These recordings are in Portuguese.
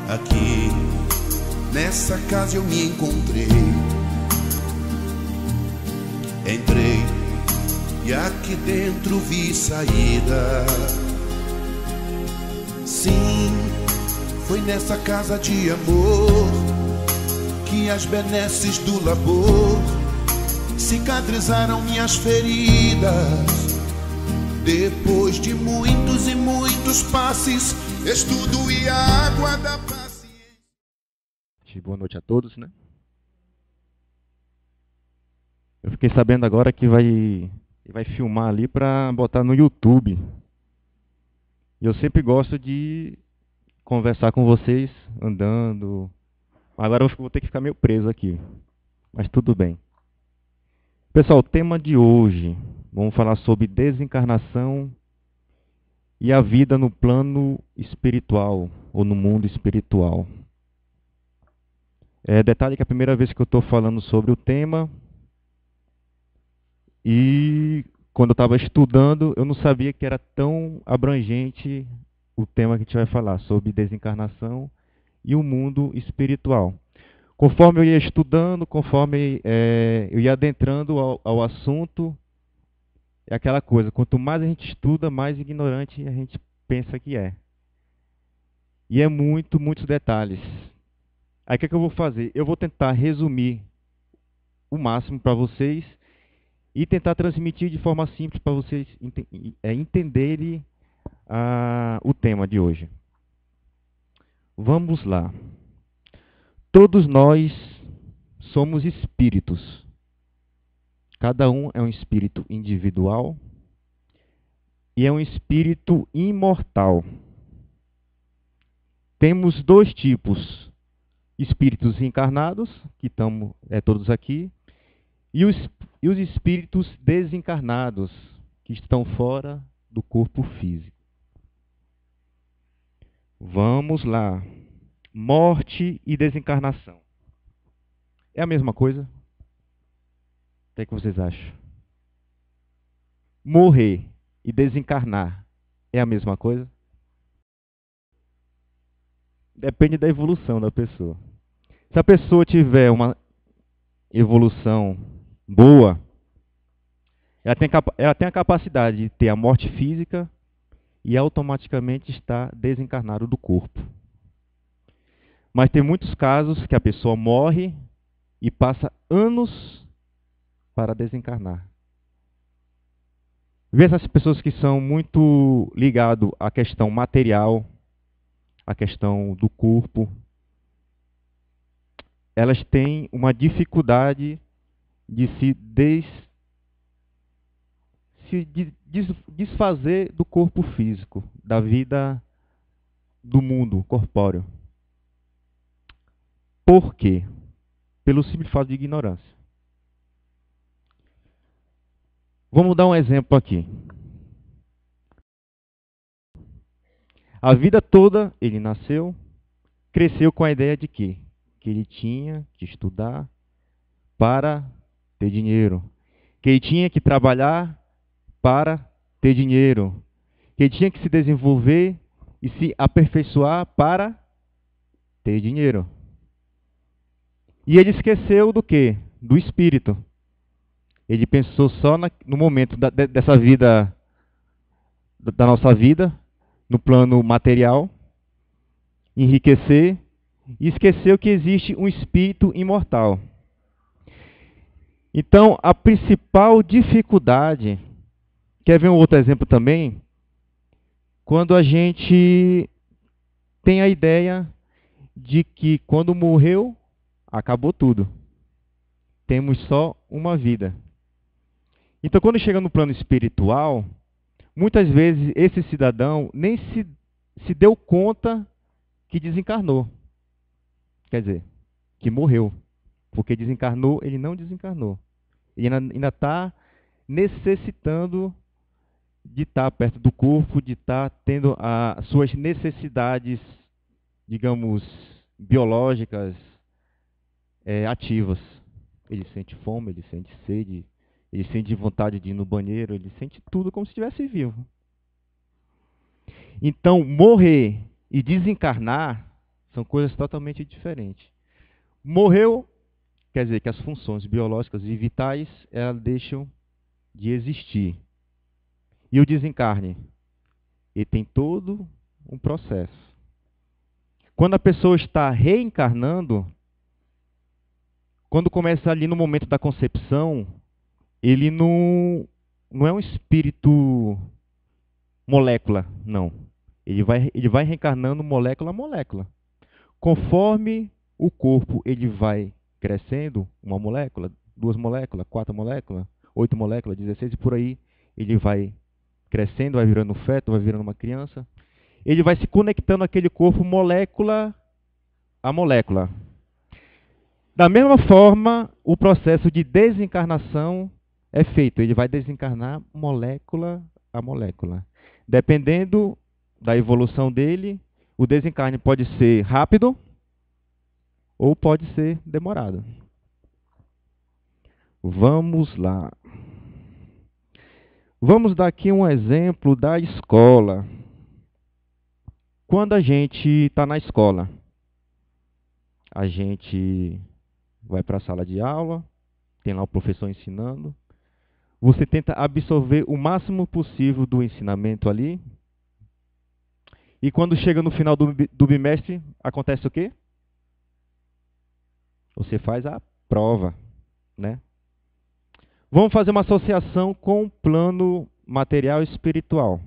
Aqui, nessa casa eu me encontrei. Entrei e aqui dentro vi saída. Sim, foi nessa casa de amor que as benesses do labor cicatrizaram minhas feridas. Depois de muitos e muitos passes, estudo e água da paciência. Boa noite a todos, né? Eu fiquei sabendo agora que vai filmar ali para botar no YouTube. E eu sempre gosto de conversar com vocês andando. Agora eu vou ter que ficar meio preso aqui, mas tudo bem. Pessoal, o tema de hoje, vamos falar sobre desencarnação e a vida no plano espiritual, ou no mundo espiritual. Detalhe que é a primeira vez que eu estou falando sobre o tema, e quando eu estava estudando, eu não sabia que era tão abrangente o tema que a gente vai falar, sobre desencarnação e o mundo espiritual. Conforme eu ia estudando, conforme eu ia adentrando ao assunto, é aquela coisa, quanto mais a gente estuda, mais ignorante a gente pensa que é. E é muitos detalhes. Aí o que eu vou fazer? Eu vou tentar resumir o máximo para vocês e tentar transmitir de forma simples para vocês entenderem o tema de hoje. Vamos lá. Todos nós somos espíritos. Cada um é um espírito individual e é um espírito imortal. Temos dois tipos: espíritos encarnados, que estamos todos aqui, e os espíritos desencarnados, que estão fora do corpo físico. Vamos lá. Morte e desencarnação. É a mesma coisa? O que vocês acham? Morrer e desencarnar é a mesma coisa? Depende da evolução da pessoa. Se a pessoa tiver uma evolução boa, ela tem a capacidade de ter a morte física e automaticamente estar desencarnado do corpo. Mas tem muitos casos que a pessoa morre e passa anos para desencarnar. Vê essas pessoas que são muito ligadas à questão material, à questão do corpo, elas têm uma dificuldade de se desfazer do corpo físico, da vida do mundo corpóreo. Por quê? Pelo simples fato de ignorância. Vamos dar um exemplo aqui. A vida toda ele nasceu, cresceu com a ideia de quê? Que ele tinha que estudar para ter dinheiro, que ele tinha que trabalhar para ter dinheiro, que ele tinha que se desenvolver e se aperfeiçoar para ter dinheiro. E ele esqueceu do quê? Do espírito. Ele pensou só no momento dessa vida, da nossa vida, no plano material, enriquecer, e esqueceu que existe um espírito imortal. Então, a principal dificuldade, quer ver um outro exemplo também? Quando a gente tem a ideia de que quando morreu, acabou tudo. Temos só uma vida. Então, quando chega no plano espiritual, muitas vezes esse cidadão nem se deu conta que desencarnou. Quer dizer, que morreu. Porque desencarnou, ele não desencarnou. Ele ainda está necessitando de estar perto do corpo, de estar tendo as suas necessidades, digamos, biológicas ativas. Ele sente fome, ele sente sede, ele sente vontade de ir no banheiro, ele sente tudo como se estivesse vivo. Então, morrer e desencarnar São coisas totalmente diferentes. Morreu, quer dizer que as funções biológicas e vitais, elas deixam de existir. E o desencarne? Ele tem todo um processo. Quando a pessoa está reencarnando, quando começa ali no momento da concepção, ele não é um espírito molécula, não. Ele vai reencarnando molécula a molécula. Conforme o corpo ele vai crescendo, uma molécula, 2 moléculas, 4 moléculas, 8 moléculas, 16 e por aí, ele vai crescendo, vai virando um feto, vai virando uma criança. Ele vai se conectando àquele corpo molécula a molécula. Da mesma forma, o processo de desencarnação é feito. Ele vai desencarnar molécula a molécula. Dependendo da evolução dele, o desencarne pode ser rápido ou pode ser demorado. Vamos lá. Vamos dar aqui um exemplo da escola. Quando a gente está na escola, a gente vai para a sala de aula, tem lá o professor ensinando. Você tenta absorver o máximo possível do ensinamento ali. E quando chega no final do bimestre, acontece o quê? Você faz a prova, né? Vamos fazer uma associação com o plano material e espiritual.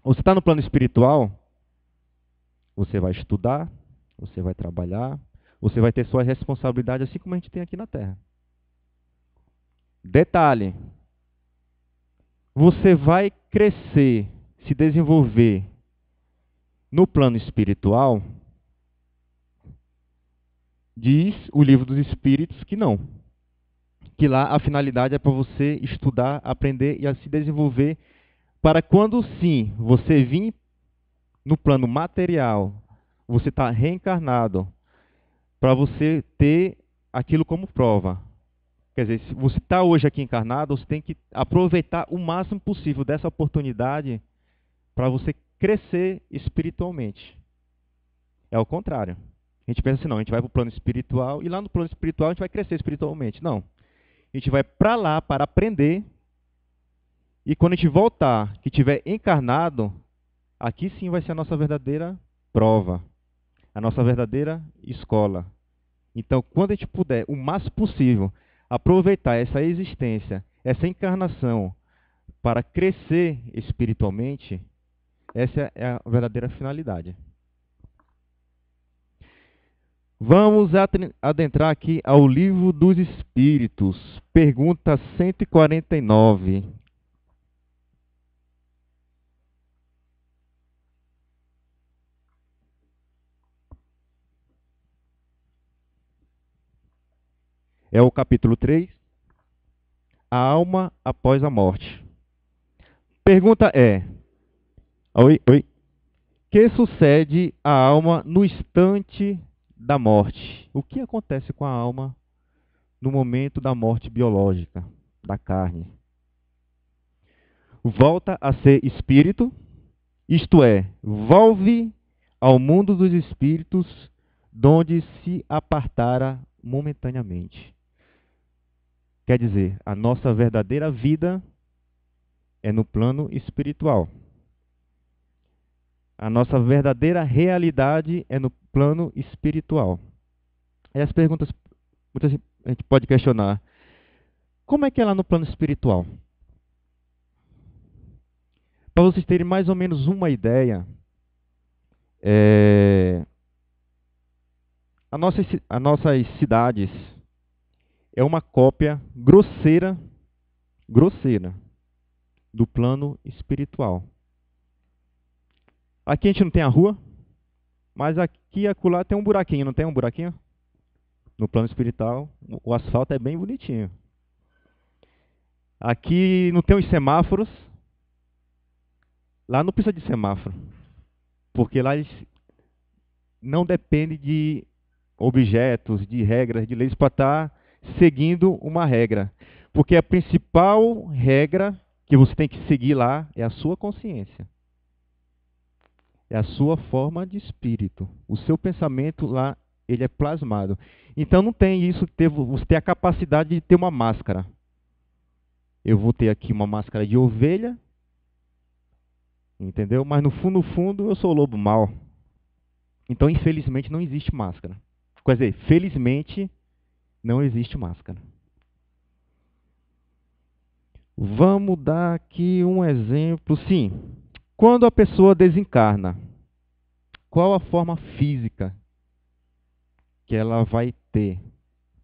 Você está no plano espiritual, você vai estudar, você vai trabalhar, você vai ter sua responsabilidade, assim como a gente tem aqui na Terra. Detalhe, você vai crescer, se desenvolver no plano espiritual, diz o livro dos Espíritos que não. Que lá a finalidade é para você estudar, aprender e a se desenvolver para quando sim você vir no plano material, você está reencarnado, para você ter aquilo como prova. Quer dizer, se você está hoje aqui encarnado, você tem que aproveitar o máximo possível dessa oportunidade para você crescer espiritualmente. É o contrário. A gente pensa assim, não, a gente vai para o plano espiritual e lá no plano espiritual a gente vai crescer espiritualmente. Não. A gente vai para lá para aprender e quando a gente voltar, que estiver encarnado, aqui sim vai ser a nossa verdadeira prova, a nossa verdadeira escola. Então, quando a gente puder, o máximo possível, aproveitar essa existência, essa encarnação, para crescer espiritualmente, essa é a verdadeira finalidade. Vamos adentrar aqui ao Livro dos Espíritos, pergunta 149. É o capítulo 3, a alma após a morte. Pergunta é: oi. Que sucede à alma no instante da morte? O que acontece com a alma no momento da morte biológica, da carne? Volta a ser espírito, isto é, volve ao mundo dos espíritos, donde se apartara momentaneamente. Quer dizer, a nossa verdadeira vida é no plano espiritual. A nossa verdadeira realidade é no plano espiritual. E as perguntas, muitas a gente pode questionar. Como é que é lá no plano espiritual? Para vocês terem mais ou menos uma ideia, as nossas cidades é uma cópia grosseira do plano espiritual. Aqui a gente não tem a rua, mas aqui e acolá tem um buraquinho, não tem um buraquinho? No plano espiritual, o asfalto é bem bonitinho. Aqui não tem os semáforos. Lá não precisa de semáforo, porque lá eles não dependem de objetos, de regras, de leis para estar seguindo uma regra. Porque a principal regra que você tem que seguir lá é a sua consciência. É a sua forma de espírito. O seu pensamento lá, ele é plasmado. Então não tem isso, você tem a capacidade de ter uma máscara. Eu vou ter aqui uma máscara de ovelha, entendeu? Mas no fundo, eu sou o lobo mau. Então, infelizmente, não existe máscara. Quer dizer, felizmente, não existe máscara. Vamos dar aqui um exemplo. Sim, quando a pessoa desencarna, qual a forma física que ela vai ter?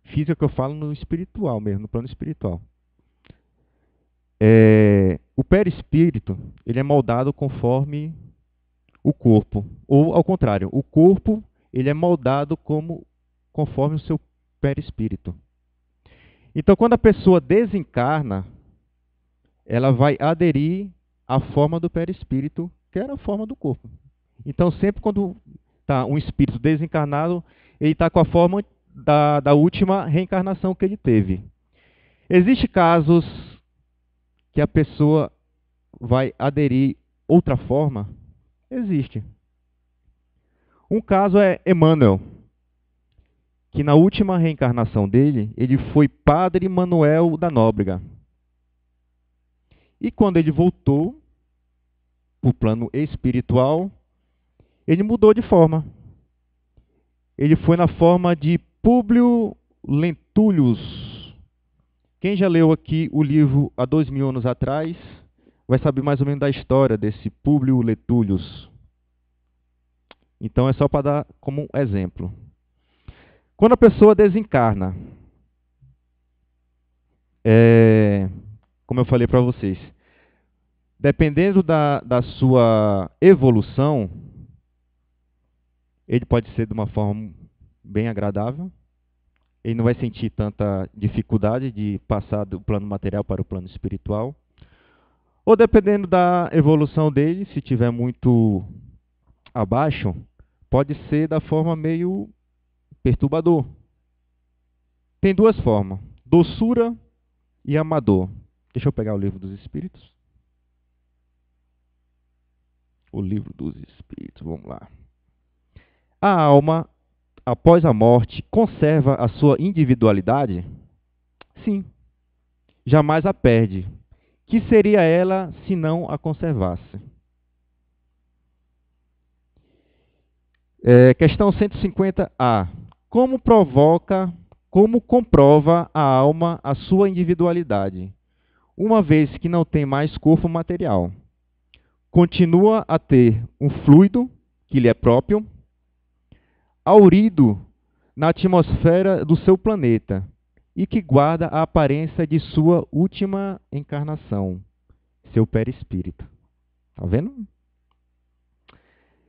Física que eu falo no espiritual mesmo, no plano espiritual. O perispírito, ele é moldado conforme o corpo. Ou, ao contrário, o corpo ele é moldado conforme o seu perispírito. Então, quando a pessoa desencarna, ela vai aderir à forma do perispírito, que era a forma do corpo. Então, sempre quando está um espírito desencarnado, ele está com a forma da última reencarnação que ele teve. Existem casos que a pessoa vai aderir outra forma? Existe. Um caso é Emmanuel, que na última reencarnação dele, ele foi Padre Manuel da Nóbrega. E quando ele voltou para o plano espiritual, ele mudou de forma. Ele foi na forma de Públio Lentulus. Quem já leu aqui o livro há 2000 anos atrás, vai saber mais ou menos da história desse Públio Lentulus. Então é só para dar como um exemplo. Quando a pessoa desencarna, como eu falei para vocês, dependendo da sua evolução, ele pode ser de uma forma bem agradável, ele não vai sentir tanta dificuldade de passar do plano material para o plano espiritual. Ou dependendo da evolução dele, se tiver muito abaixo, pode ser da forma meio perturbador. Tem duas formas, doçura e amador. Deixa eu pegar o livro dos Espíritos. O livro dos Espíritos, vamos lá. A alma, após a morte, conserva a sua individualidade? Sim. Jamais a perde. Que seria ela se não a conservasse? Questão 150A. Como comprova a alma a sua individualidade, uma vez que não tem mais corpo material? Continua a ter um fluido que lhe é próprio, aurido na atmosfera do seu planeta e que guarda a aparência de sua última encarnação, seu perispírito. Está vendo?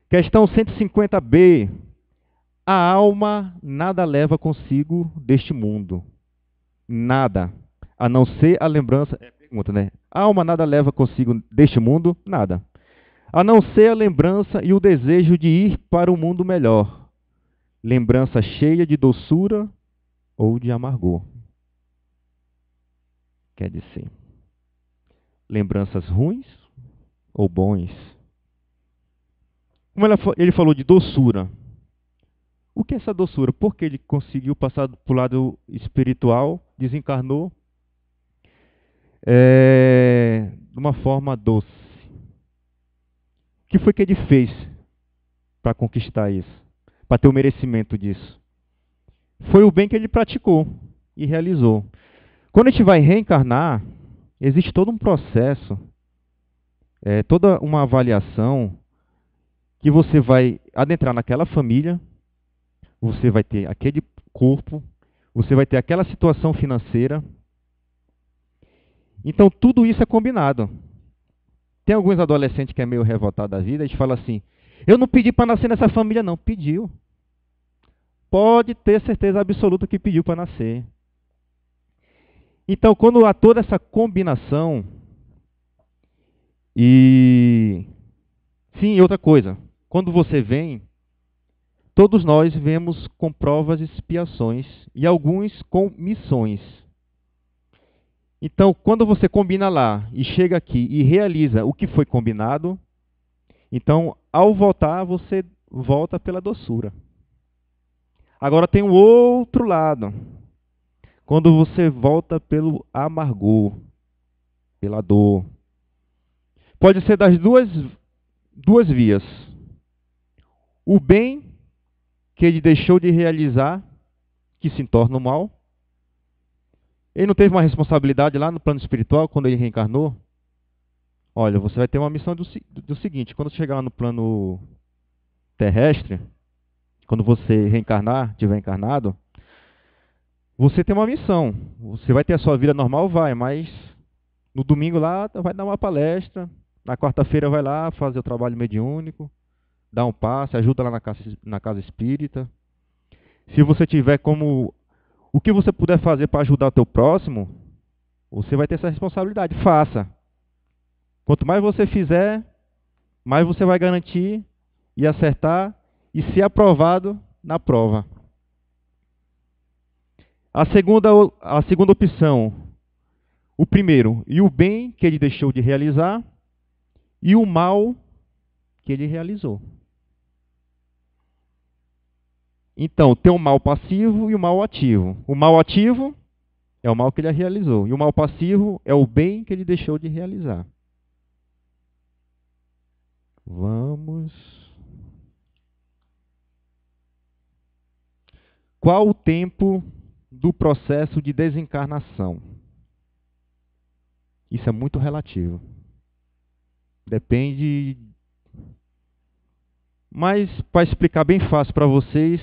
Questão 150B. A alma nada leva consigo deste mundo. Nada. A não ser a lembrança... pergunta, né? A alma nada leva consigo deste mundo? Nada. A não ser a lembrança e o desejo de ir para um mundo melhor. Lembrança cheia de doçura ou de amargor. Quer dizer, lembranças ruins ou bons? Como ele falou de doçura. O que é essa doçura? Por que ele conseguiu passar para o lado espiritual, desencarnou de uma forma doce? O que foi que ele fez para conquistar isso? Para ter o merecimento disso? Foi o bem que ele praticou e realizou. Quando a gente vai reencarnar, existe todo um processo, toda uma avaliação, que você vai adentrar naquela família, você vai ter aquele corpo, você vai ter aquela situação financeira. Então, tudo isso é combinado. Tem alguns adolescentes que é meio revoltado da vida, eles falam assim, eu não pedi para nascer nessa família, não. Pediu. Pode ter certeza absoluta que pediu para nascer. Então, quando há toda essa combinação, e outra coisa, quando você vem, todos nós vemos com provas e expiações, e alguns com missões. Então, quando você combina lá, e chega aqui, e realiza o que foi combinado, Então, ao voltar, você volta pela doçura. Agora tem o outro lado. Quando você volta pelo amargor, pela dor. Pode ser das duas vias. O bem que ele deixou de realizar, que se torna o mal. Ele não teve uma responsabilidade lá no plano espiritual, quando ele reencarnou? Olha, você vai ter uma missão do seguinte: quando chegar lá no plano terrestre, quando você reencarnar, tiver encarnado, você tem uma missão. Você vai ter a sua vida normal, vai, mas no domingo lá vai dar uma palestra, na quarta-feira vai lá fazer o trabalho mediúnico, dá um passe, ajuda lá na casa espírita. Se você tiver como o que você puder fazer para ajudar o teu próximo, você vai ter essa responsabilidade. Faça. Quanto mais você fizer, mais você vai garantir e acertar e ser aprovado na prova. A segunda opção, o primeiro, e o bem que ele deixou de realizar e o mal que ele realizou. Então, tem o mal passivo e o mal ativo. O mal ativo é o mal que ele realizou. E o mal passivo é o bem que ele deixou de realizar. Vamos. Qual o tempo do processo de desencarnação? Isso é muito relativo. Depende. Mas, para explicar bem fácil para vocês,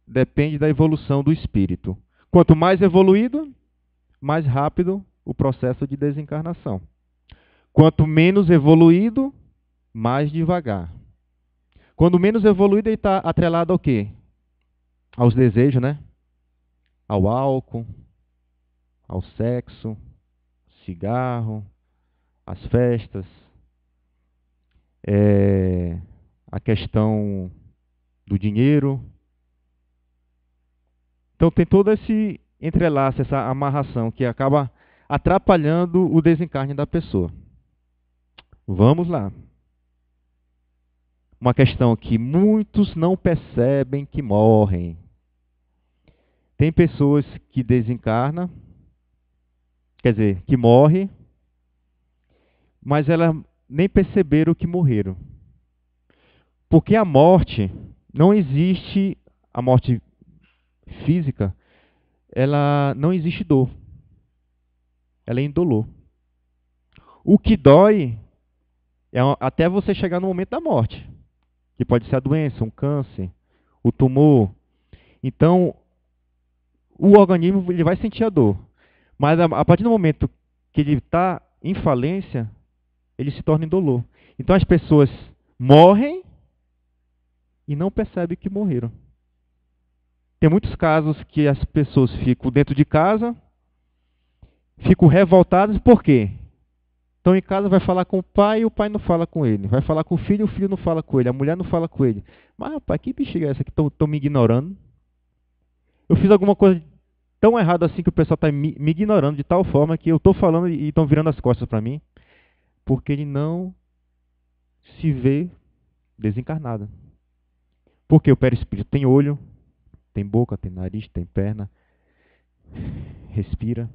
depende da evolução do espírito. Quanto mais evoluído, mais rápido o processo de desencarnação. Quanto menos evoluído, mais devagar. Quando menos evoluído, ele está atrelado ao quê? Aos desejos, né? Ao álcool, ao sexo, cigarro, às festas, a questão do dinheiro. Então tem todo esse entrelaço, essa amarração que acaba atrapalhando o desencarne da pessoa. Vamos lá. Uma questão que muitos não percebem que morrem. Tem pessoas que desencarnam, quer dizer, que morrem, mas elas nem perceberam que morreram. Porque a morte, não existe, a morte física, ela não existe dor. Ela é indolor. O que dói é até você chegar no momento da morte, que pode ser a doença, um câncer, o tumor. Então, o organismo ele vai sentir a dor. Mas a partir do momento que ele está em falência, ele se torna indolor. Então as pessoas morrem e não percebem que morreram. Tem muitos casos que as pessoas ficam dentro de casa, ficam revoltadas, por quê? Estão em casa, vai falar com o pai e o pai não fala com ele. Vai falar com o filho não fala com ele. A mulher não fala com ele. Mas, rapaz, que bexiga é essa que estão me ignorando? Eu fiz alguma coisa tão errada assim que o pessoal está me ignorando de tal forma que eu estou falando e estão virando as costas para mim. Porque ele não se vê desencarnado. Porque o perispírito tem olho, tem boca, tem nariz, tem perna, respira,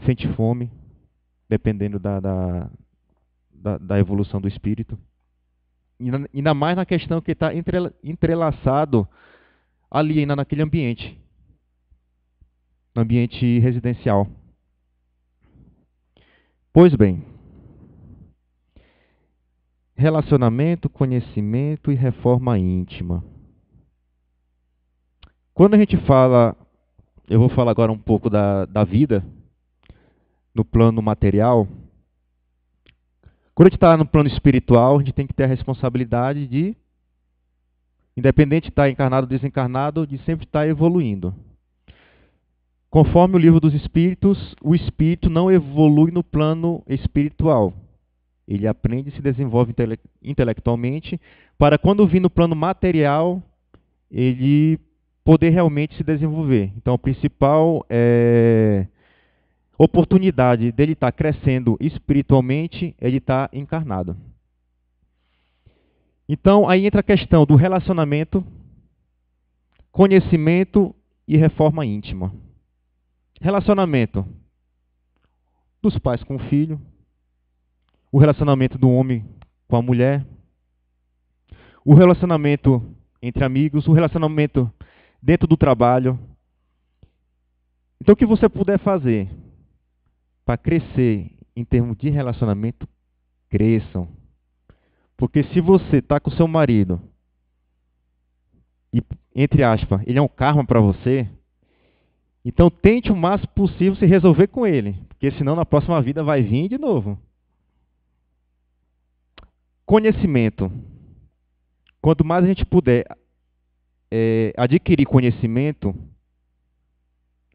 sente fome, dependendo da evolução do espírito. E ainda mais na questão que está entrelaçado ali, ainda naquele ambiente. No ambiente residencial. Pois bem. Relacionamento, conhecimento e reforma íntima. Quando a gente fala, eu vou falar agora um pouco da vida, no plano material. Quando a gente está no plano espiritual, a gente tem que ter a responsabilidade de, independente de estar encarnado ou desencarnado, de sempre estar evoluindo. Conforme o livro dos Espíritos, o espírito não evolui no plano espiritual. Ele aprende e se desenvolve intelectualmente para quando vir no plano material, ele poder realmente se desenvolver. Então, a principal oportunidade dele estar crescendo espiritualmente é ele estar encarnado. Então, aí entra a questão do relacionamento, conhecimento e reforma íntima. Relacionamento dos pais com o filho, o relacionamento do homem com a mulher, o relacionamento entre amigos, o relacionamento dentro do trabalho. Então, o que você puder fazer para crescer em termos de relacionamento, cresçam. Porque se você está com seu marido e, entre aspas, ele é um karma para você, então tente o máximo possível se resolver com ele. Porque senão na próxima vida vai vir de novo. Conhecimento. Quanto mais a gente puder adquirir conhecimento,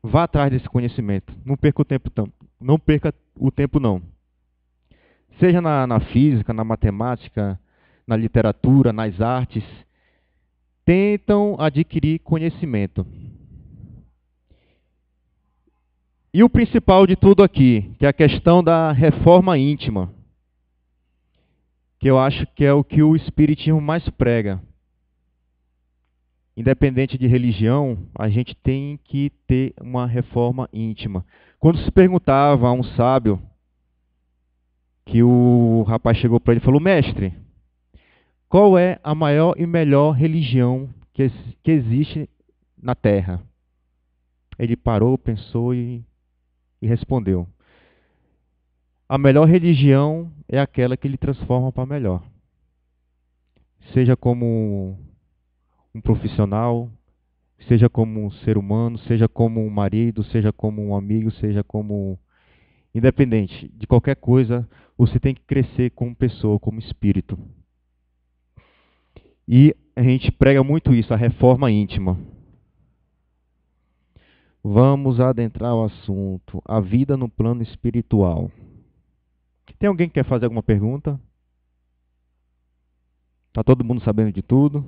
vá atrás desse conhecimento. Não perca o tempo, não perca o tempo não. Seja na física, na matemática, na literatura, nas artes, tentam adquirir conhecimento. E o principal de tudo aqui, que é a questão da reforma íntima, que eu acho que é o que o espiritismo mais prega. Independente de religião, a gente tem que ter uma reforma íntima. Quando se perguntava a um sábio, que o rapaz chegou para ele e falou: mestre, qual é a maior e melhor religião que existe na Terra? Ele parou, pensou e respondeu: a melhor religião é aquela que lhe transforma para melhor. Seja como um profissional, seja como um ser humano, seja como um marido, seja como um amigo, seja como... Independente de qualquer coisa, você tem que crescer como pessoa, como espírito. E a gente prega muito isso, a reforma íntima. Vamos adentrar o assunto, a vida no plano espiritual. Tem alguém que quer fazer alguma pergunta? Está todo mundo sabendo de tudo?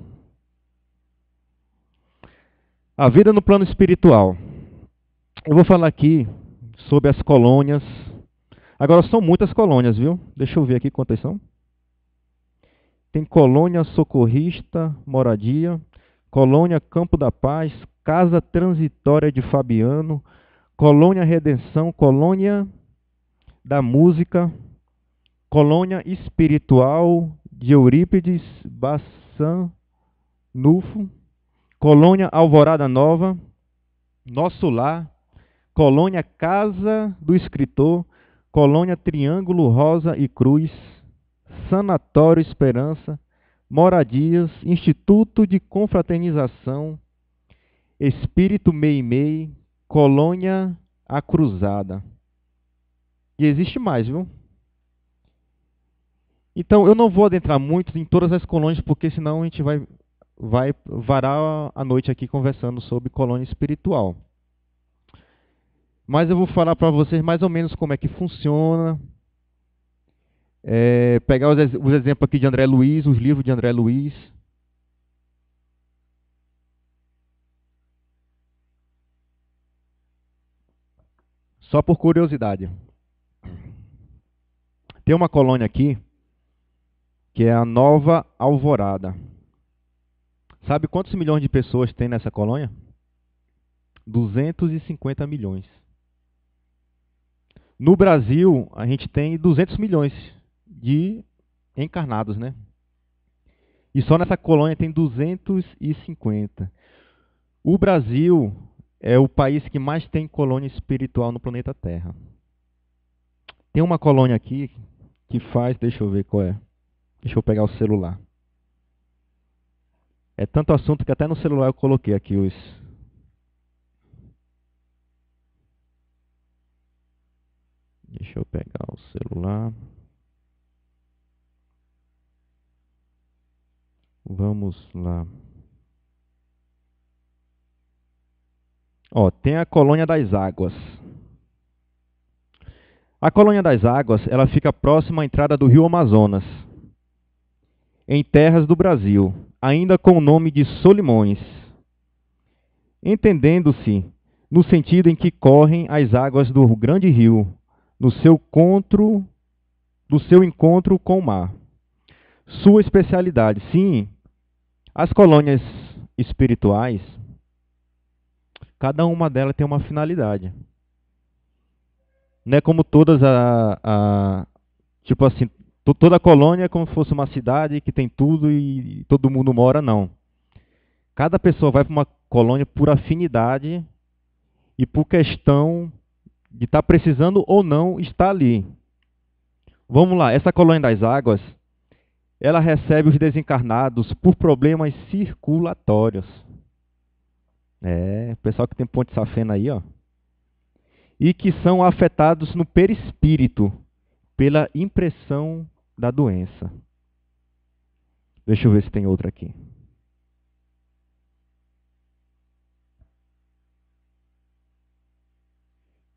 A vida no plano espiritual. Eu vou falar aqui sobre as colônias. Agora são muitas colônias, viu? Deixa eu ver aqui quantas são. Tem colônia socorrista, moradia, colônia Campo da Paz, Casa Transitória de Fabiano, colônia Redenção, colônia da Música, colônia espiritual de Eurípides Bassanufo, colônia Alvorada Nova, Nosso Lar, colônia Casa do Escritor, colônia Triângulo Rosa e Cruz, Sanatório Esperança, Moradias, Instituto de Confraternização, Espírito Meimei, colônia A Cruzada. E existe mais, viu? Então, eu não vou adentrar muito em todas as colônias, porque senão a gente vai varar a noite aqui conversando sobre colônia espiritual. Mas eu vou falar para vocês mais ou menos como é que funciona. Pegar os exemplos aqui de André Luiz, os livros de André Luiz. Só por curiosidade. Tem uma colônia aqui, que é a Nova Alvorada. Sabe quantos milhões de pessoas tem nessa colônia? 250 milhões. No Brasil, a gente tem 200 milhões de encarnados, né? E só nessa colônia tem 250. O Brasil é o país que mais tem colônia espiritual no planeta Terra. Tem uma colônia aqui que faz, deixa eu ver qual é. Deixa eu pegar o celular. É tanto assunto que até no celular eu coloquei aqui os... Deixa eu pegar o celular. Vamos lá. Ó, tem a Colônia das Águas. A Colônia das Águas, ela fica próxima à entrada do Rio Amazonas, em terras do Brasil, ainda com o nome de Solimões, entendendo-se no sentido em que correm as águas do grande rio, do seu encontro com o mar. Sua especialidade, sim, as colônias espirituais, cada uma delas tem uma finalidade. Não é como todas tipo assim, toda colônia é como se fosse uma cidade que tem tudo e todo mundo mora, não. Cada pessoa vai para uma colônia por afinidade e por questão de estar precisando ou não estar ali. Vamos lá, essa colônia das águas, ela recebe os desencarnados por problemas circulatórios. É, pessoal que tem ponte safena aí, ó. E que são afetados no perispírito pela impressão da doença. Deixa eu ver se tem outra aqui.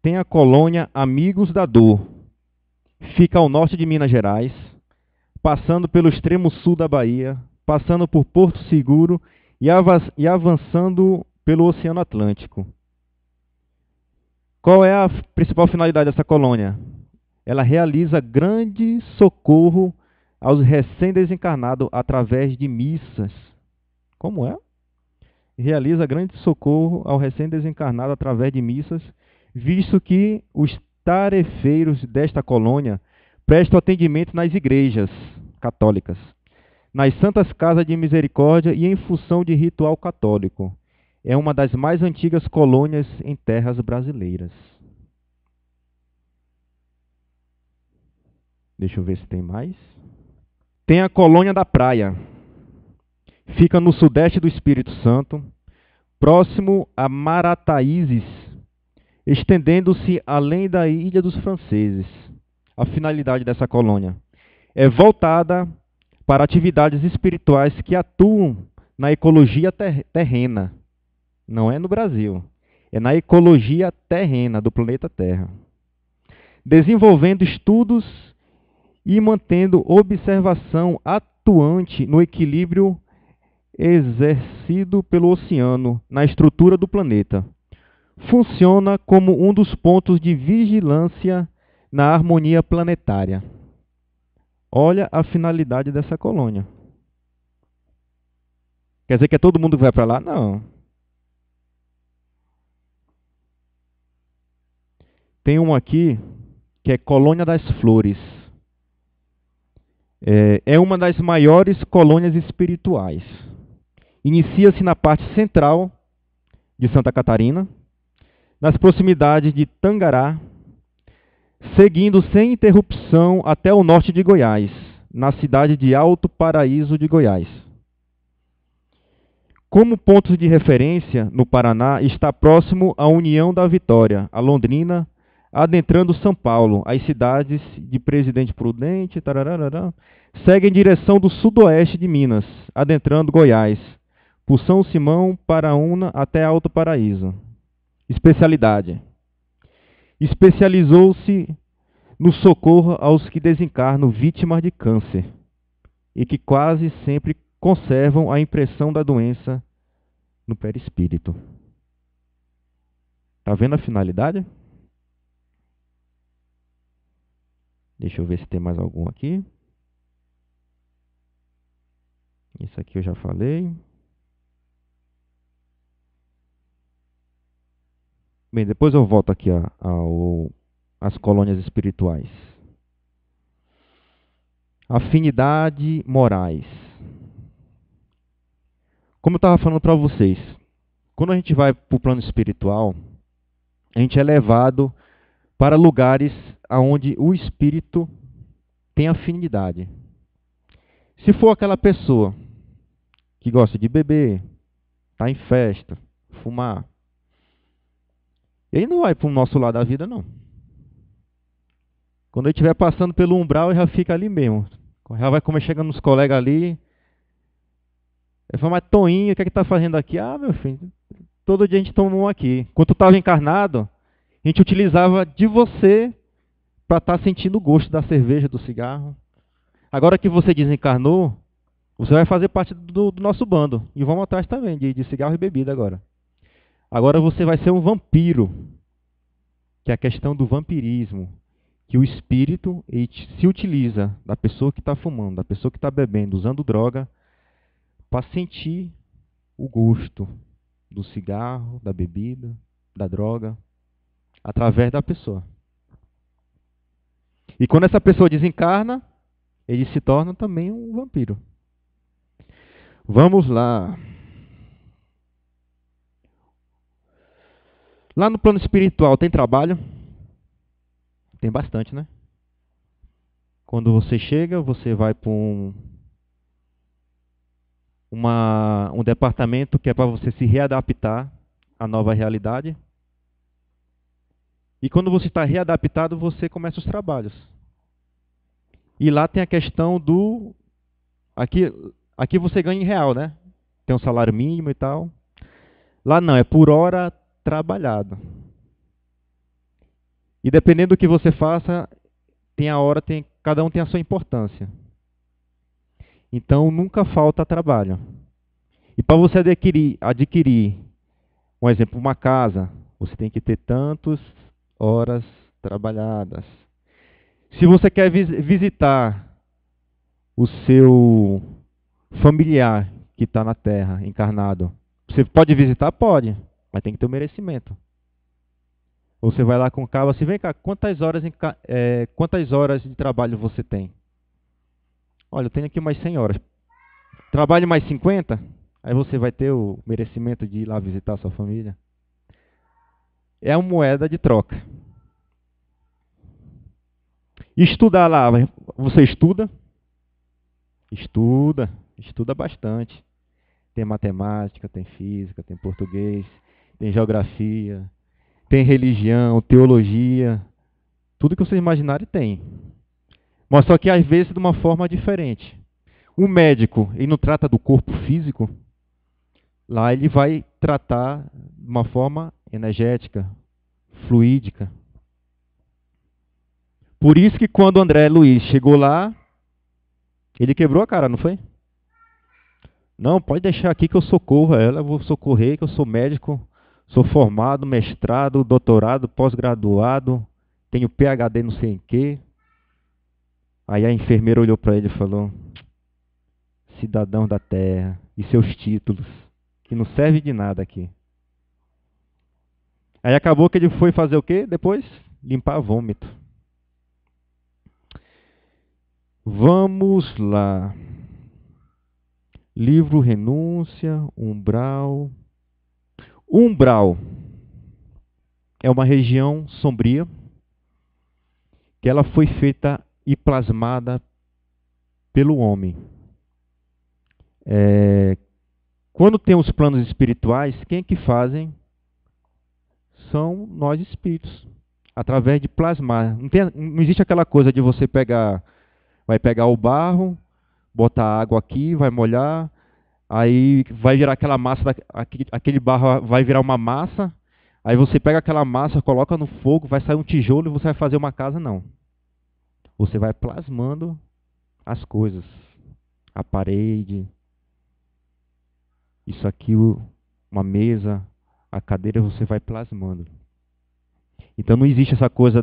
Tem a colônia Amigos da Dor. Fica ao norte de Minas Gerais, passando pelo extremo sul da Bahia, passando por Porto Seguro e avançando pelo Oceano Atlântico. Qual é a principal finalidade dessa colônia? Ela realiza grande socorro aos recém-desencarnados através de missas. Como é? Realiza grande socorro ao recém-desencarnado através de missas, visto que os tarefeiros desta colônia prestam atendimento nas igrejas católicas, nas santas casas de misericórdia e em função de ritual católico. É uma das mais antigas colônias em terras brasileiras. Deixa eu ver se tem mais. Tem a colônia da Praia. Fica no sudeste do Espírito Santo, próximo a Marataízes, estendendo-se além da Ilha dos Franceses. A finalidade dessa colônia é voltada para atividades espirituais que atuam na ecologia terrena. Não é no Brasil, é na ecologia terrena do planeta Terra. Desenvolvendo estudos e mantendo observação atuante no equilíbrio exercido pelo oceano na estrutura do planeta. Funciona como um dos pontos de vigilância na harmonia planetária. Olha a finalidade dessa colônia. Quer dizer que é todo mundo que vai para lá? Não. Tem uma aqui que é Colônia das Flores. É uma das maiores colônias espirituais. Inicia-se na parte central de Santa Catarina, nas proximidades de Tangará, seguindo sem interrupção até o norte de Goiás, na cidade de Alto Paraíso de Goiás. Como pontos de referência, no Paraná, está próximo à União da Vitória, a Londrina, adentrando São Paulo, as cidades de Presidente Prudente, segue em direção do sudoeste de Minas, adentrando Goiás, por São Simão, Paraúna até Alto Paraíso. Especialidade. Especializou-se no socorro aos que desencarnam vítimas de câncer e que quase sempre conservam a impressão da doença no perispírito. Está vendo a finalidade? Deixa eu ver se tem mais algum aqui. Isso aqui eu já falei. Bem, depois eu volto aqui às colônias espirituais. Afinidade morais. Como eu estava falando para vocês, quando a gente vai para o plano espiritual, a gente é levado para lugares onde o espírito tem afinidade. Se for aquela pessoa que gosta de beber, está em festa, fumar, ele não vai para o nosso lado da vida, não. Quando ele estiver passando pelo umbral, ele já fica ali mesmo. Já vai comer chegando nos colegas ali. Ele fala, mas Toinho, o que é que está fazendo aqui? Ah, meu filho, todo dia a gente toma um aqui. Quando tu estava encarnado, a gente utilizava de você para estar sentindo o gosto da cerveja, do cigarro. Agora que você desencarnou, você vai fazer parte do nosso bando. E vamos atrás também, de cigarro e bebida agora. Agora você vai ser um vampiro, que é a questão do vampirismo, que o espírito ele se utiliza da pessoa que está fumando, da pessoa que está bebendo, usando droga, para sentir o gosto do cigarro, da bebida, da droga, através da pessoa. E quando essa pessoa desencarna, ele se torna também um vampiro. Vamos lá. Lá no plano espiritual tem trabalho? Tem bastante, né? Quando você chega, você vai para um departamento que é para você se readaptar à nova realidade. E quando você está readaptado, você começa os trabalhos. E lá tem a questão do... Aqui você ganha em real, né? Tem um salário mínimo e tal. Lá não, é por hora trabalhado. E dependendo do que você faça, cada um tem a sua importância. Então nunca falta trabalho. E para você adquirir, um exemplo, uma casa, você tem que ter tantas horas trabalhadas. Se você quer visitar o seu familiar que está na Terra, encarnado, você pode visitar? Pode, mas tem que ter um merecimento. Ou você vai lá com o cabo assim, vem cá, quantas horas de trabalho você tem? Olha, eu tenho aqui mais 100 horas. Trabalhe mais 50? Aí você vai ter o merecimento de ir lá visitar a sua família. É uma moeda de troca. Estudar lá, você estuda? Estuda bastante. Tem matemática, tem física, tem português, tem geografia, tem religião, teologia. Tudo que vocês imaginarem tem. Mas só que às vezes de uma forma diferente. O médico, ele não trata do corpo físico. Lá ele vai tratar de uma forma energética, fluídica. Por isso que quando o André Luiz chegou lá, ele quebrou a cara, não foi? Não, pode deixar aqui que eu socorro ela, eu vou socorrer, que eu sou médico, sou formado, mestrado, doutorado, pós-graduado, tenho PhD não sei em quê. Aí a enfermeira olhou para ele e falou: cidadão da terra e seus títulos, que não serve de nada aqui. Aí acabou que ele foi fazer o quê? Depois, limpar vômito. Vamos lá. Livro Renúncia, Umbral. Umbral é uma região sombria que ela foi feita e plasmada pelo homem. Quando tem os planos espirituais, quem é que fazem? São nós espíritos, através de plasmar. Não existe aquela coisa de você vai pegar o barro, botar água aqui, vai molhar, aí vai virar aquela massa, aquele barro vai virar uma massa, aí você pega aquela massa, coloca no fogo, vai sair um tijolo e você vai fazer uma casa, não. Você vai plasmando as coisas, a parede, isso aqui, uma mesa, a cadeira, você vai plasmando. Então não existe essa coisa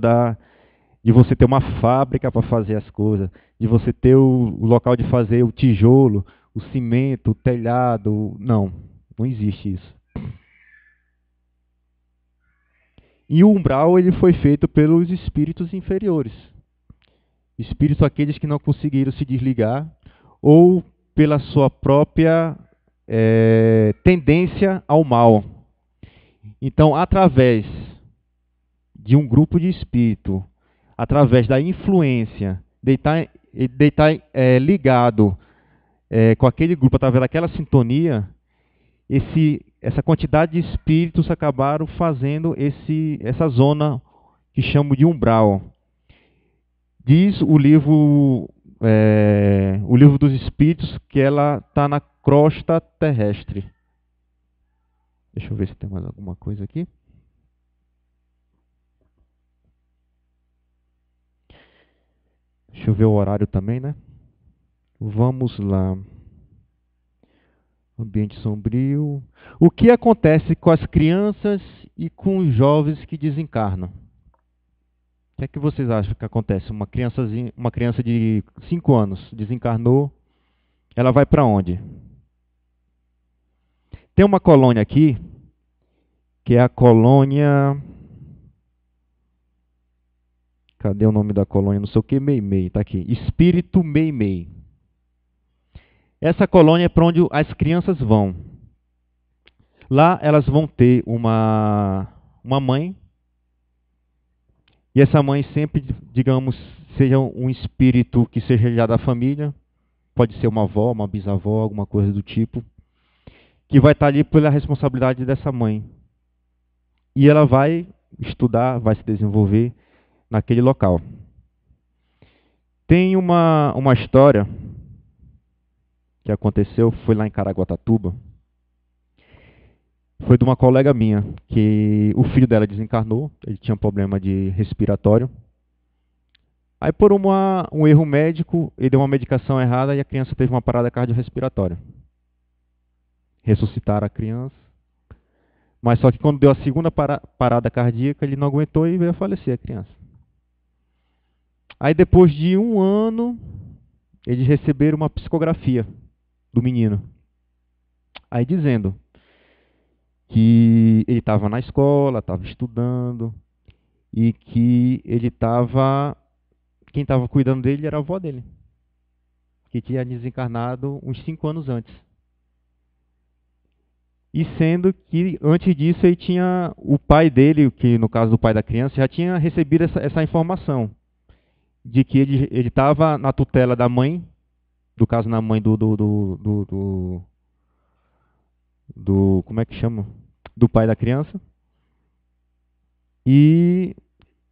de você ter uma fábrica para fazer as coisas, de você ter o local de fazer o tijolo, o cimento, o telhado. Não existe isso. E o umbral ele foi feito pelos espíritos inferiores. Espíritos aqueles que não conseguiram se desligar ou pela sua própria tendência ao mal. Então, através de um grupo de espírito, através da influência, de estar ligado com aquele grupo, através daquela sintonia, essa quantidade de espíritos acabaram fazendo essa zona que chamo de umbral. Diz o livro dos Espíritos que ela está na crosta terrestre. Deixa eu ver se tem mais alguma coisa aqui. Deixa eu ver o horário também, né? Vamos lá. Ambiente sombrio. O que acontece com as crianças e com os jovens que desencarnam? que é que vocês acham que acontece? Uma criança de 5 anos desencarnou, ela vai para onde? Tem uma colônia aqui, que é a colônia... Cadê o nome da colônia? Não sei o que, Meimei, está aqui. Espírito Meimei. Essa colônia é para onde as crianças vão. Lá elas vão ter uma mãe, e essa mãe sempre, digamos, seja um espírito que seja já da família, pode ser uma avó, uma bisavó, alguma coisa do tipo, que vai estar ali pela responsabilidade dessa mãe. E ela vai estudar, vai se desenvolver naquele local. Tem uma história que aconteceu, foi lá em Caraguatatuba. Foi de uma colega minha, que o filho dela desencarnou, ele tinha um problema de respiratório. Aí por um erro médico, ele deu uma medicação errada e a criança teve uma parada cardiorrespiratória. Ressuscitaram a criança. Mas só que quando deu a segunda parada cardíaca, ele não aguentou e veio a falecer a criança. Aí depois de 1 ano, eles receberam uma psicografia do menino. Aí dizendo que ele estava na escola, estava estudando, e que ele estava... Quem estava cuidando dele era a avó dele, que tinha desencarnado uns 5 anos antes. E sendo que, antes disso, ele tinha o pai dele, que no caso do pai da criança, já tinha recebido essa informação, de que ele estava na tutela da mãe, do caso na mãe como é que chama? Do pai da criança. E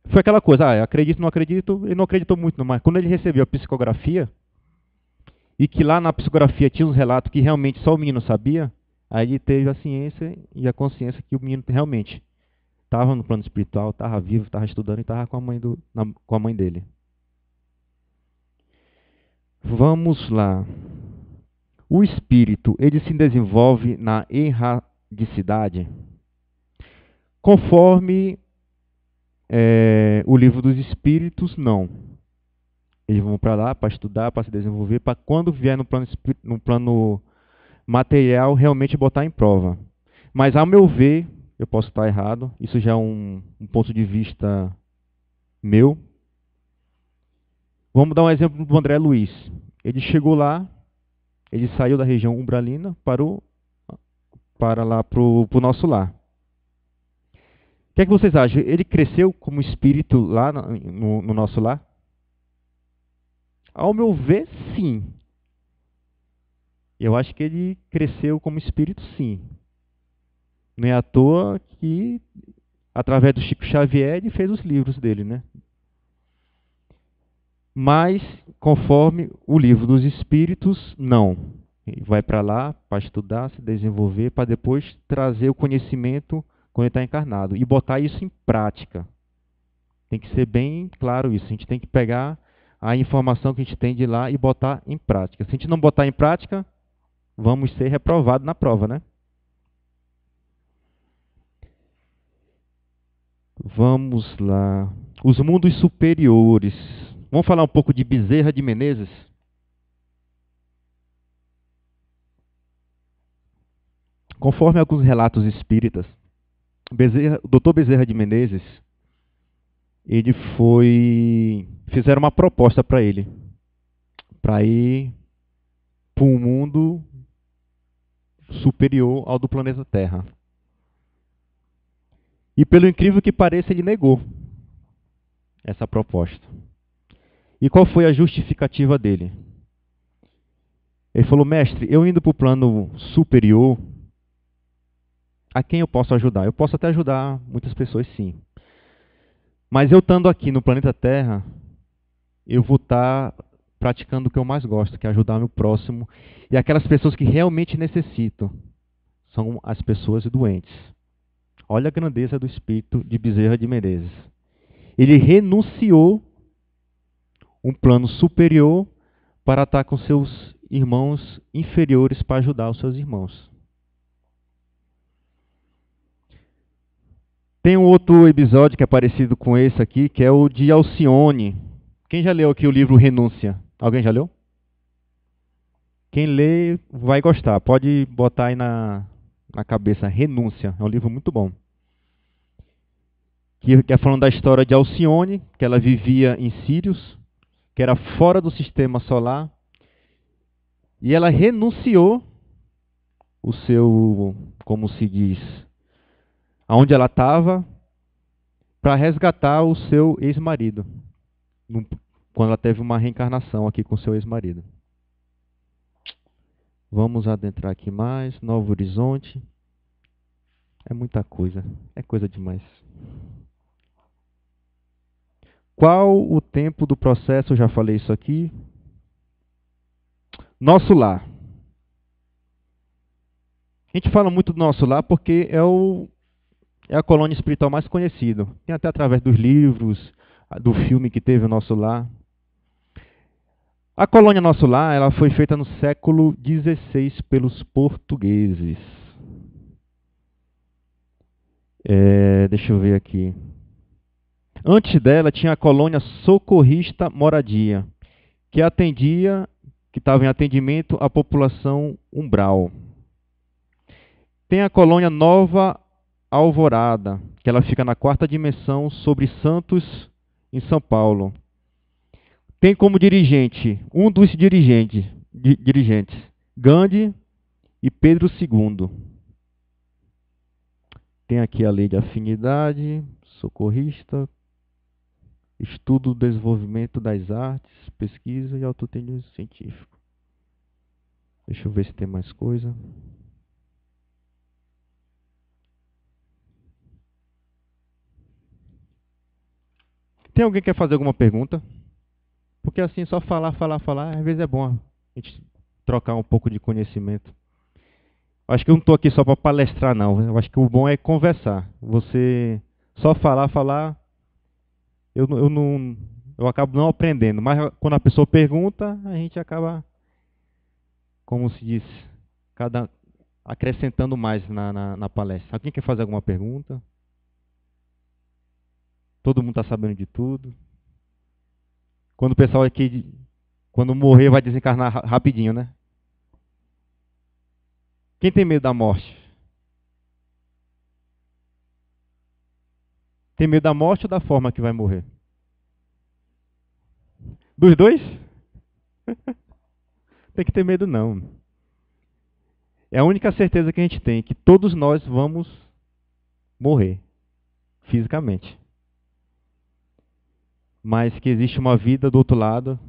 foi aquela coisa, acredito, não acredito, ele não acreditou muito, não, mas quando ele recebeu a psicografia, e que lá na psicografia tinha uns relatos que realmente só o menino sabia, aí ele teve a ciência e a consciência que o menino realmente estava no plano espiritual, estava vivo, estava estudando e estava com a mãe dele. Vamos lá. O espírito, ele se desenvolve na erradicidade conforme o livro dos espíritos, não. Eles vão para lá para estudar, para se desenvolver, para quando vier no plano material realmente botar em prova. Mas, ao meu ver, eu posso estar errado, isso já é um ponto de vista meu. Vamos dar um exemplo do André Luiz. Ele chegou lá, ele saiu da região umbralina para lá para o nosso lar. O que é que vocês acham? Ele cresceu como espírito lá no nosso lar? Ao meu ver, sim. Eu acho que ele cresceu como espírito, sim. Não é à toa que, através do Chico Xavier, ele fez os livros dele, né? Mas, conforme o livro dos espíritos, não. Ele vai para lá para estudar, se desenvolver, para depois trazer o conhecimento quando ele está encarnado. E botar isso em prática. Tem que ser bem claro isso. A gente tem que pegar a informação que a gente tem de lá e botar em prática. Se a gente não botar em prática, vamos ser reprovados na prova, né? Vamos lá. Os mundos superiores. Vamos falar um pouco de Bezerra de Menezes? Conforme alguns relatos espíritas, o Dr. Bezerra de Menezes, fizeram uma proposta para ele, para ir para um mundo superior ao do planeta Terra. E pelo incrível que pareça, ele negou essa proposta. E qual foi a justificativa dele? Ele falou: mestre, eu indo para o plano superior, a quem eu posso ajudar? Eu posso até ajudar muitas pessoas, sim. Mas eu estando aqui no planeta Terra, eu vou estar praticando o que eu mais gosto, que é ajudar meu próximo. E aquelas pessoas que realmente necessitam são as pessoas doentes. Olha a grandeza do espírito de Bezerra de Menezes. Ele renunciou um plano superior para estar com seus irmãos inferiores para ajudar os seus irmãos. Tem um outro episódio que é parecido com esse aqui, que é o de Alcione. Quem já leu aqui o livro Renúncia? Alguém já leu? Quem lê vai gostar. Pode botar aí na cabeça. Renúncia. É um livro muito bom. Que é falando da história de Alcione, que ela vivia em Sírios, que era fora do sistema solar. E ela renunciou o seu, como se diz, aonde ela estava, para resgatar o seu ex-marido. Quando ela teve uma reencarnação aqui com o seu ex-marido. Vamos adentrar aqui mais. Novo Horizonte. É muita coisa. É coisa demais. Qual o tempo do processo? Eu já falei isso aqui. Nosso lar. A gente fala muito do nosso lar porque é a colônia espiritual mais conhecida. Tem até através dos livros, do filme que teve o Nosso Lar. A colônia Nosso Lar, ela foi feita no século XVI pelos portugueses. Deixa eu ver aqui. Antes dela tinha a colônia Socorrista Moradia, que estava em atendimento à população umbral. Tem a colônia Nova Alvorada, que ela fica na 4ª dimensão sobre Santos, em São Paulo. Tem como dirigente, um dos dirigentes, Gandhi e Pedro II. Tem aqui a lei de afinidade, socorrista, estudo do desenvolvimento das artes, pesquisa e autoatendimento científico. Deixa eu ver se tem mais coisa. Tem alguém que quer fazer alguma pergunta? Porque assim, só falar, às vezes é bom a gente trocar um pouco de conhecimento. Acho que eu não estou aqui só para palestrar, não. Eu acho que o bom é conversar. Você só falar, eu acabo não aprendendo. Mas quando a pessoa pergunta, a gente acaba, como se diz, acrescentando mais na palestra. Alguém quer fazer alguma pergunta? Todo mundo está sabendo de tudo. Quando o pessoal aqui, quando morrer, vai desencarnar rapidinho, né? Quem tem medo da morte? Tem medo da morte ou da forma que vai morrer? Dos dois? Tem que ter medo não. É a única certeza que a gente tem, que todos nós vamos morrer, fisicamente. Mas que existe uma vida do outro lado,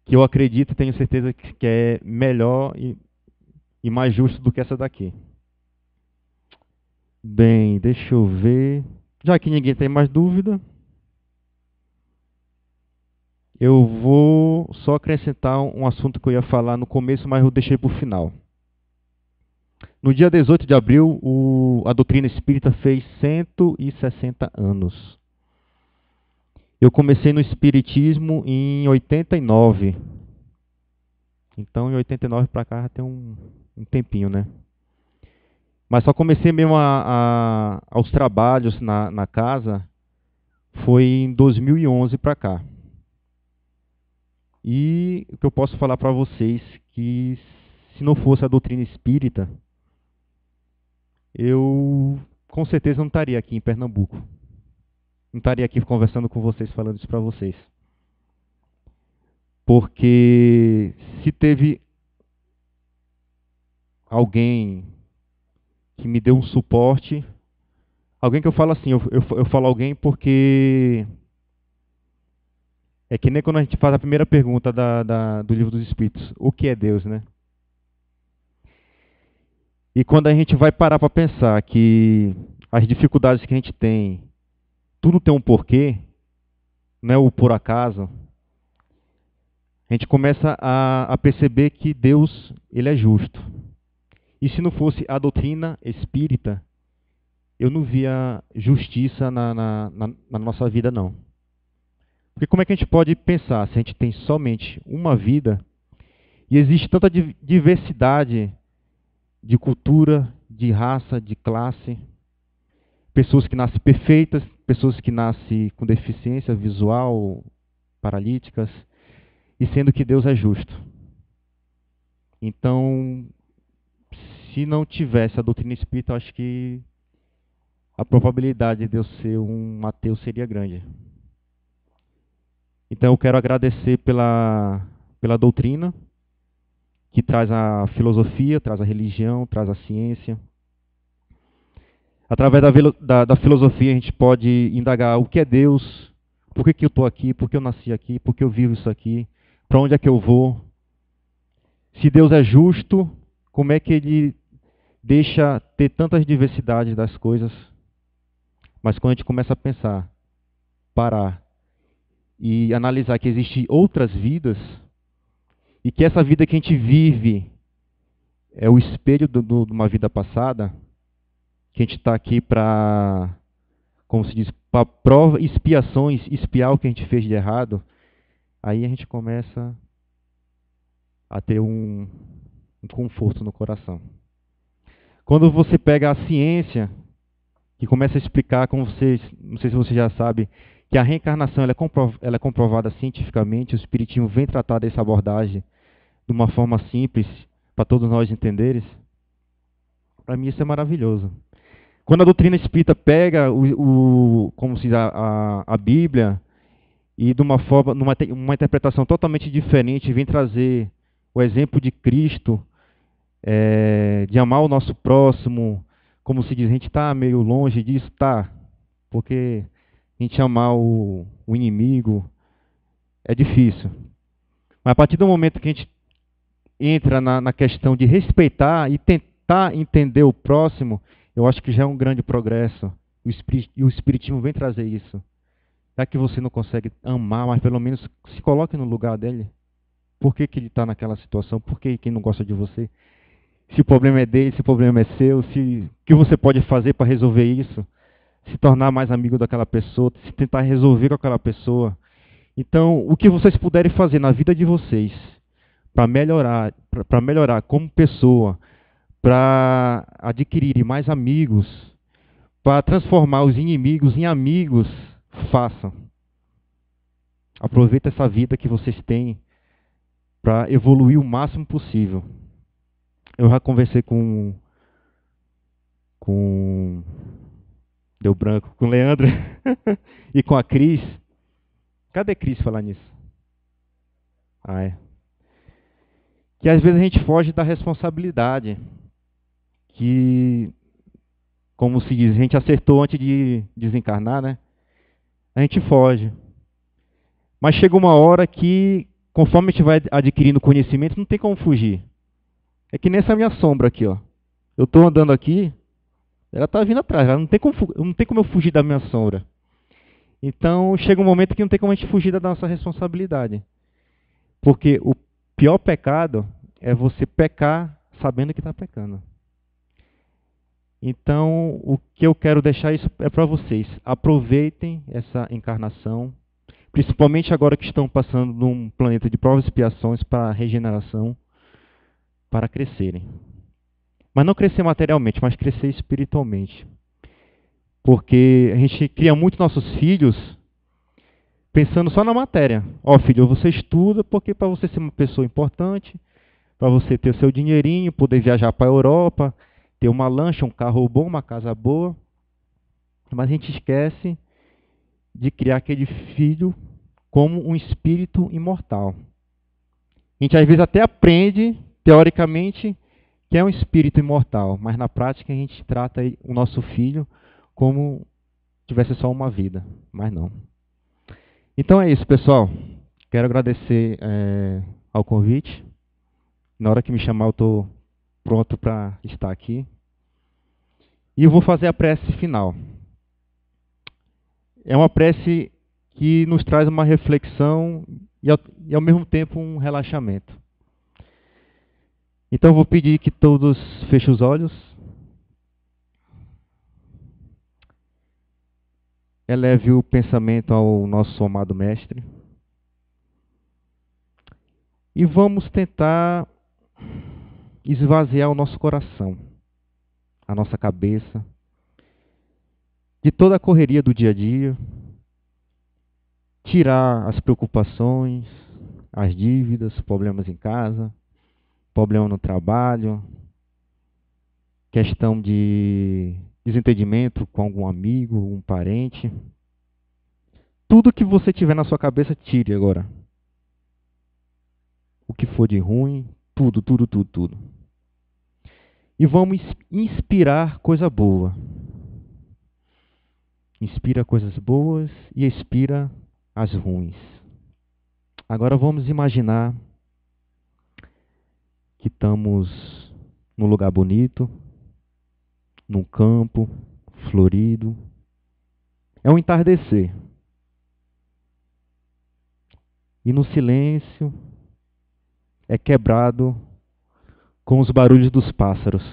que eu acredito e tenho certeza que é melhor e mais justo do que essa daqui. Bem, deixa eu ver. Já que ninguém tem mais dúvida, eu vou só acrescentar um assunto que eu ia falar no começo, mas eu deixei para o final. No dia 18 de abril, a doutrina espírita fez 160 anos. Eu comecei no espiritismo em 89. Então, em 89 para cá já tem um tempinho, né? Mas só comecei mesmo aos trabalhos na casa foi em 2011 para cá. E o que eu posso falar para vocês que se não fosse a doutrina espírita, eu com certeza não estaria aqui em Pernambuco. Não estaria aqui conversando com vocês, falando isso para vocês. Porque se teve alguém que me deu um suporte, alguém que eu falo assim, eu falo alguém porque é que nem quando a gente faz a primeira pergunta do Livro dos Espíritos, o que é Deus, né? E quando a gente vai parar para pensar que as dificuldades que a gente tem, tudo tem um porquê, não é o por acaso, a gente começa a perceber que Deus, ele é justo. E se não fosse a doutrina espírita, eu não via justiça na nossa vida, não. Porque como é que a gente pode pensar se a gente tem somente uma vida e existe tanta diversidade de cultura, de raça, de classe? pessoas que nascem perfeitas, pessoas que nascem com deficiência visual, paralíticas, e sendo que Deus é justo. Então, se não tivesse a doutrina espírita, eu acho que a probabilidade de eu ser um ateu seria grande. Então eu quero agradecer pela doutrina, que traz a filosofia, traz a religião, traz a ciência. Através da filosofia a gente pode indagar o que é Deus, por que eu estou aqui, por que eu nasci aqui, por que eu vivo isso aqui, para onde é que eu vou. Se Deus é justo, como é que Ele deixa ter tantas diversidades das coisas? Mas quando a gente começa a pensar, parar e analisar que existem outras vidas, e que essa vida que a gente vive é o espelho de uma vida passada, que a gente está aqui para, como se diz, para prova, expiações, espiar o que a gente fez de errado, aí a gente começa a ter um conforto no coração. Quando você pega a ciência, que começa a explicar, como vocês, não sei se você já sabe, que a reencarnação ela é comprovada cientificamente, o Espiritismo vem tratar dessa abordagem de uma forma simples, para todos nós entenderes, para mim isso é maravilhoso. Quando a doutrina espírita pega como se diz, a Bíblia e de uma forma, uma interpretação totalmente diferente, vem trazer o exemplo de Cristo, de amar o nosso próximo, como se diz, a gente está meio longe disso, tá? Porque a gente amar o inimigo é difícil. Mas a partir do momento que a gente entra na questão de respeitar e tentar entender o próximo, eu acho que já é um grande progresso. E o Espiritismo vem trazer isso. Já que você não consegue amar, mas pelo menos se coloque no lugar dele. Por que ele está naquela situação? Por que ele não gosta de você? Se o problema é dele, se o problema é seu, o que você pode fazer para resolver isso? Se tornar mais amigo daquela pessoa, se tentar resolver com aquela pessoa. Então, o que vocês puderem fazer na vida de vocês para melhorar como pessoa, para adquirirem mais amigos, para transformar os inimigos em amigos, façam. Aproveita essa vida que vocês têm para evoluir o máximo possível. Eu já conversei com deu branco, com o Leandro e com a Cris. Cadê a Cris falar nisso? Ah, é. Que às vezes a gente foge da responsabilidade. Que, como se diz, a gente acertou antes de desencarnar, né? A gente foge. Mas chega uma hora que, conforme a gente vai adquirindo conhecimento, não tem como fugir. É que nessa minha sombra aqui, ó. Eu estou andando aqui, ela está vindo atrás, não tem como eu fugir da minha sombra. Então, chega um momento que não tem como a gente fugir da nossa responsabilidade. Porque o pior pecado é você pecar sabendo que está pecando. Então, o que eu quero deixar isso é para vocês. Aproveitem essa encarnação, principalmente agora que estão passando num planeta de provas e expiações para regeneração, para crescerem. Mas não crescer materialmente, mas crescer espiritualmente. Porque a gente cria muito nossos filhos pensando só na matéria. Ó, filho, você estuda porque para você ser uma pessoa importante, para você ter o seu dinheirinho, poder viajar para a Europa, ter uma lancha, um carro bom, uma casa boa. Mas a gente esquece de criar aquele filho como um espírito imortal. A gente às vezes até aprende, teoricamente, que é um espírito imortal, mas na prática a gente trata o nosso filho como se tivesse só uma vida, mas não. Então é isso, pessoal. Quero agradecer ao convite. Na hora que me chamar, eu estou pronto para estar aqui. E eu vou fazer a prece final. É uma prece que nos traz uma reflexão e ao mesmo tempo um relaxamento. Então eu vou pedir que todos fechem os olhos. Eleve o pensamento ao nosso amado Mestre. E vamos tentar esvaziar o nosso coração, a nossa cabeça, de toda a correria do dia a dia, tirar as preocupações, as dívidas, problemas em casa, problema no trabalho, questão de desentendimento com algum amigo, um parente. Tudo que você tiver na sua cabeça, tire agora. O que for de ruim, tudo, tudo, tudo, tudo. E vamos inspirar coisa boa. Inspira coisas boas e expira as ruins. Agora vamos imaginar que estamos num lugar bonito, num campo florido. É um entardecer. E no silêncio é quebrado com os barulhos dos pássaros.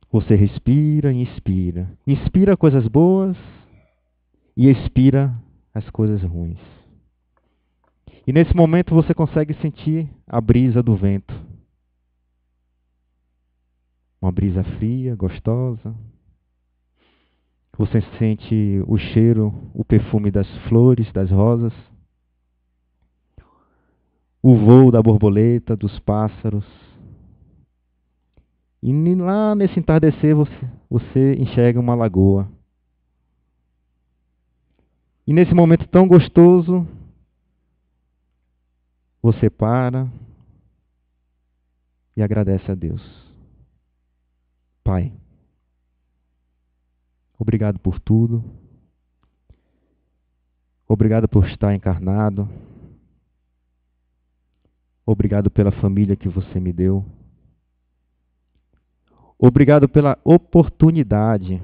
Você respira e inspira. Inspira coisas boas e expira as coisas ruins. E nesse momento você consegue sentir a brisa do vento. Uma brisa fria, gostosa. Você sente o cheiro, o perfume das flores, das rosas. O voo da borboleta, dos pássaros. E lá nesse entardecer você enxerga uma lagoa. E nesse momento tão gostoso, você para e agradece a Deus. Pai, obrigado por tudo. Obrigado por estar encarnado. Obrigado pela família que você me deu. Obrigado pela oportunidade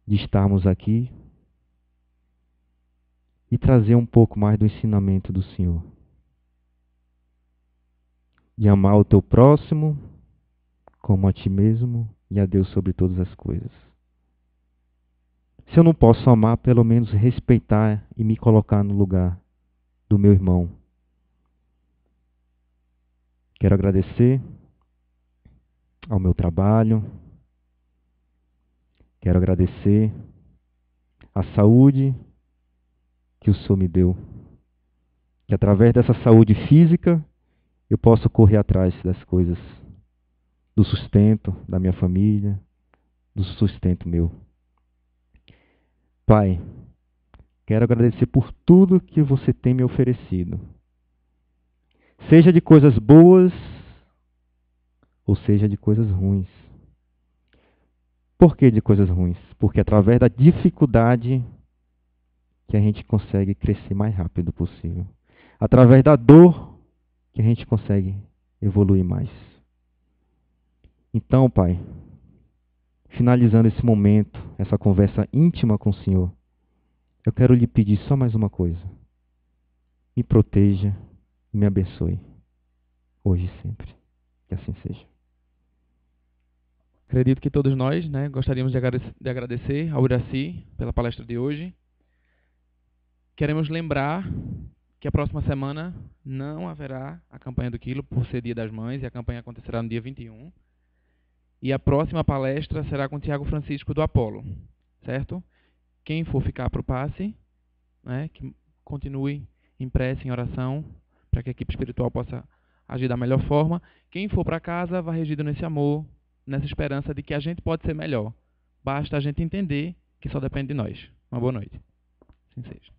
de estarmos aqui e trazer um pouco mais do ensinamento do Senhor. De amar o teu próximo como a ti mesmo e a Deus sobre todas as coisas. Se eu não posso amar, pelo menos respeitar e me colocar no lugar do meu irmão. Quero agradecer ao meu trabalho. Quero agradecer a saúde que o Senhor me deu. Que através dessa saúde física eu posso correr atrás das coisas, do sustento da minha família, do sustento meu. Pai, quero agradecer por tudo que você tem me oferecido. Seja de coisas boas ou seja de coisas ruins. Por que de coisas ruins? Porque através da dificuldade que a gente consegue crescer mais rápido possível. Através da dor que a gente consegue evoluir mais. Então, Pai, finalizando esse momento, essa conversa íntima com o Senhor, eu quero lhe pedir só mais uma coisa. Me proteja e me abençoe, hoje e sempre. Que assim seja. Acredito que todos nós, gostaríamos de agradecer ao Uracy pela palestra de hoje. Queremos lembrar que a próxima semana não haverá a campanha do Quilo, por ser Dia das Mães, e a campanha acontecerá no dia 21. E a próxima palestra será com o Tiago Francisco do Apolo, certo? Quem for ficar para o passe, que continue em prece, em oração, para que a equipe espiritual possa agir da melhor forma. Quem for para casa, vai regido nesse amor, nessa esperança de que a gente pode ser melhor. Basta a gente entender que só depende de nós. Uma boa noite. Assim seja.